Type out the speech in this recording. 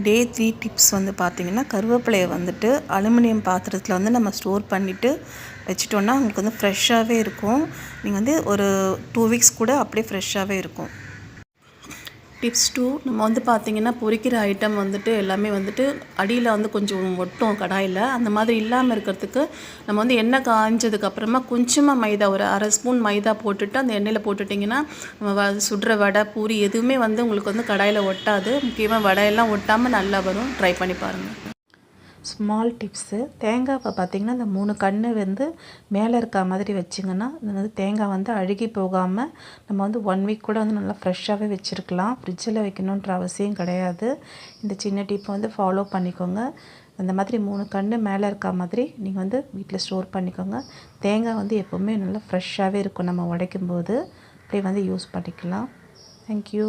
டே 3 tips வந்து பார்த்திங்கன்னா, கருவேப்பிலையை வந்துட்டு அலுமினியம் பாத்திரத்தில் வந்து நம்ம ஸ்டோர் பண்ணிவிட்டு வச்சிட்டோன்னா உங்களுக்கு வந்து ஃப்ரெஷ்ஷாகவே இருக்கும். நீங்கள் வந்து ஒரு 2 வீக்ஸ் கூட அப்படியே ஃப்ரெஷ்ஷாகவே இருக்கும். டிப்ஸ் 2 நம்ம வந்து பார்த்திங்கன்னா, பொரிக்கிற ஐட்டம் வந்துட்டு எல்லாமே வந்துட்டு அடியில் வந்து கொஞ்சம் ஒட்டும் கடாயில். அந்த மாதிரி இல்லாமல் இருக்கிறதுக்கு நம்ம வந்து எண்ணெய் காய்ஞ்சதுக்கப்புறமா கொஞ்சமாக மைதா ஒரு அரை ஸ்பூன் மைதா போட்டுட்டு அந்த எண்ணெயில் போட்டுட்டிங்கன்னா நம்ம சுடுற வடை பூரி எதுவுமே வந்து உங்களுக்கு வந்து கடாயில் ஒட்டாது. முக்கியமாக வடையெல்லாம் ஒட்டாமல் நல்லா வரும். ட்ரை பண்ணி பாருங்கள். ஸ்மால் டிப்ஸு, தேங்காவை பார்த்திங்கன்னா இந்த 3 கன்று வந்து மேலே இருக்க மாதிரி வச்சிங்கன்னா இந்த வந்து தேங்காய் வந்து அழுகி போகாமல் நம்ம வந்து 1 வீக் கூட வந்து நல்லா ஃப்ரெஷ்ஷாகவே வச்சுருக்கலாம். ஃப்ரிட்ஜில் வைக்கணுன்ற அவசியம் கிடையாது. இந்த சின்ன டிப்பை வந்து ஃபாலோ பண்ணிக்கோங்க. அந்த மாதிரி 3 கன்று மேலே இருக்க மாதிரி நீங்கள் வந்து வீட்டில் ஸ்டோர் பண்ணிக்கோங்க. தேங்காய் வந்து எப்போவுமே நல்லா ஃப்ரெஷ்ஷாகவே இருக்கும். நம்ம உடைக்கும்போது அப்படியே வந்து யூஸ் பண்ணிக்கலாம். தேங்க்யூ.